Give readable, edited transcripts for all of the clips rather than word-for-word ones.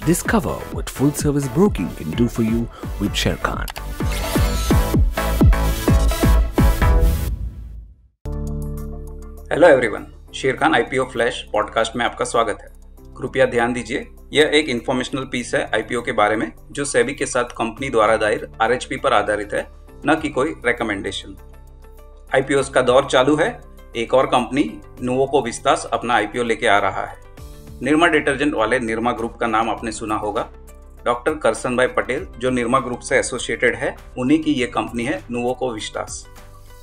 Discover what full service broking can do for you with Sharekhan. Hello everyone, Sharekhan IPO flash podcast में आपका स्वागत है। कृपया ध्यान दीजिए, यह एक इंफॉर्मेशनल पीस है आईपीओ के बारे में जो सेबी के साथ कंपनी द्वारा दायर आरएचपी पर आधारित है, न कि कोई रेकमेंडेशन। आईपीओ का दौर चालू है। एक और कंपनी नुवोको विस्तास अपना आईपीओ लेके आ रहा है। निरमा डिटर्जेंट वाले निरमा ग्रुप का नाम आपने सुना होगा। डॉक्टर करसन भाई पटेल जो निरमा ग्रुप से एसोसिएटेड है, उन्हीं की ये कंपनी है नुवोको विस्तास।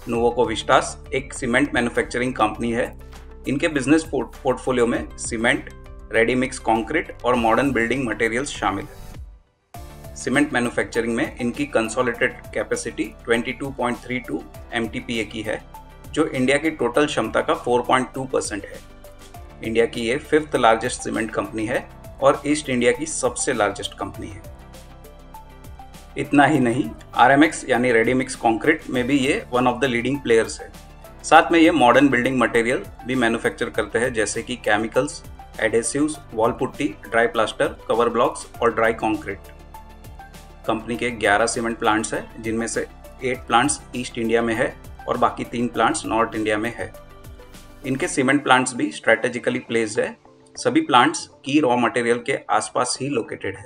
नुवोको विस्तास एक सीमेंट मैन्युफैक्चरिंग कंपनी है। इनके बिजनेस पोर्टफोलियो में सीमेंट, रेडी मिक्स कंक्रीट और मॉडर्न बिल्डिंग मटेरियल्स शामिल है। सीमेंट मैन्युफैक्चरिंग में इनकी कंसोलिडेटेड कैपेसिटी 22.32 MTPA की है, जो इंडिया की टोटल क्षमता का 4.2% है। इंडिया की ये 5th लार्जेस्ट सीमेंट कंपनी है और ईस्ट इंडिया की सबसे लार्जेस्ट कंपनी है। इतना ही नहीं, RMX यानी रेडी मिक्स कंक्रीट में भी ये one of the leading players है। साथ में ये मॉडर्न बिल्डिंग मटेरियल भी मैन्युफैक्चर करते हैं, जैसे कि chemicals, adhesives, wall putty, dry plaster, cover blocks और ड्राई कंक्रीट। कंपनी के 11 सीमेंट प्लांट्स हैं, जिनमें से 8 प्लांट्स ईस्ट इंडिया में है और बाकी 3 प्लांट्स नॉर्थ इंडिया में है। इनके सीमेंट प्लांट्स भी स्ट्रेटेजिकली प्लेस्ड है। सभी प्लांट्स की रॉ मटेरियल के आसपास ही लोकेटेड है।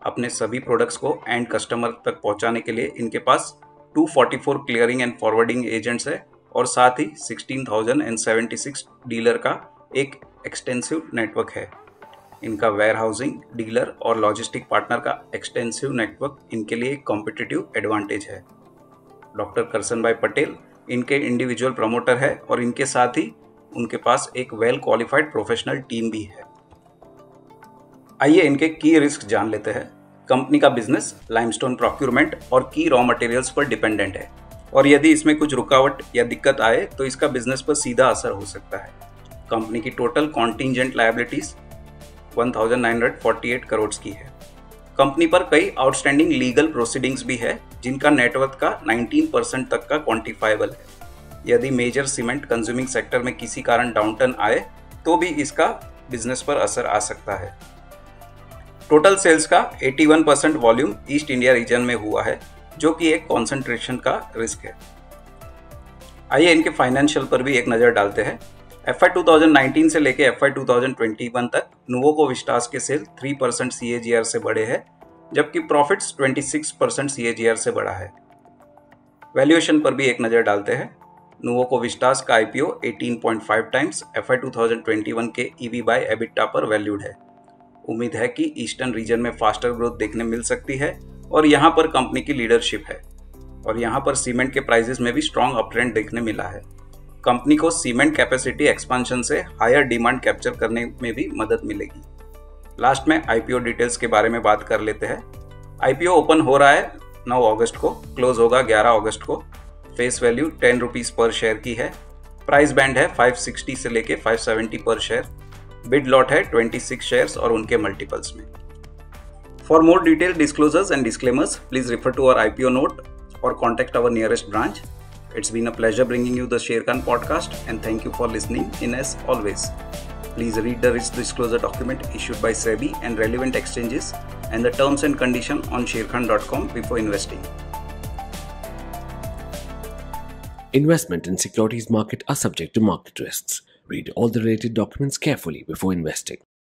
अपने सभी प्रोडक्ट्स को एंड कस्टमर तक पहुंचाने के लिए इनके पास 244 क्लियरिंग एंड फॉरवर्डिंग एजेंट्स है और साथ ही 16,076 डीलर का एक एक्सटेंसिव नेटवर्क है। इनका वेयर हाउसिंग, डीलर और लॉजिस्टिक पार्टनर का एक्सटेंसिव नेटवर्क इनके लिए एक कॉम्पिटिटिव एडवांटेज है। डॉक्टर करसन भाई पटेल इनके इंडिविजुअल प्रमोटर है और इनके साथ ही उनके पास एक वेल क्वालिफाइड प्रोफेशनल टीम भी है। आइए इनके की रिस्क जान लेते हैं। कंपनी का बिजनेस लाइमस्टोन प्रोक्यूरमेंट और की रॉ मटेरियल्स पर डिपेंडेंट है और यदि इसमें कुछ रुकावट या दिक्कत आए तो इसका बिजनेस पर सीधा असर हो सकता है। कंपनी की टोटल कॉन्टिंजेंट लायबिलिटीज 1948 करोड़ की है। कंपनी पर कई आउटस्टैंडिंग लीगल प्रोसीडिंग्स भी है, जिनका नेटवर्थ का 19% तक का क्वांटिफाइबल है। यदि मेजर सीमेंट कंज्यूमिंग सेक्टर में किसी कारण डाउनटर्न आए तो भी इसका बिजनेस पर असर आ सकता है। टोटल सेल्स का 81% वॉल्यूम ईस्ट इंडिया रीजन में हुआ है, जो कि एक कॉन्सेंट्रेशन का रिस्क है। आइए इनके फाइनेंशियल पर भी एक नज़र डालते हैं। FY 2019 से लेके FY 2021 तक नुवोको विस्तास के सेल 3% CAGR से बढ़े हैं, जबकि प्रॉफिट्स 26% CAGR से बढ़ा है। वैल्यूएशन पर भी एक नज़र डालते हैं। नुवोको विस्तास का IPO 18.5 टाइम्स FY 2021 के EV बाय EBITDA पर वैल्यूड है। उम्मीद है कि ईस्टर्न रीजन में फास्टर ग्रोथ देखने मिल सकती है और यहाँ पर कंपनी की लीडरशिप है और यहाँ पर सीमेंट के प्राइसेस में भी स्ट्रॉन्ग अपट्रेंड देखने मिला है। कंपनी को सीमेंट कैपेसिटी एक्सपांशन से हायर डिमांड कैप्चर करने में भी मदद मिलेगी। लास्ट में आईपीओ डिटेल्स के बारे में बात कर लेते हैं। आईपीओ ओपन हो रहा है 9 अगस्त को, क्लोज होगा 11 अगस्त को। फेस वैल्यू 10 रुपीज़ पर शेयर की है। प्राइस बैंड है 560 से लेके 570 पर शेयर। बिड लॉट है 26 शेयर्स और उनके मल्टीपल्स में। For more detail disclosures and disclaimers, please refer to our IPO note or contact our nearest branch. It's been a pleasure bringing you the Sharekhan podcast and thank you for listening in as always. Please read the risk disclosure document issued by SEBI and relevant exchanges and the terms and conditions on sharekhan.com before investing. Investment in securities market are subject to market risks. Read all the related documents carefully before investing.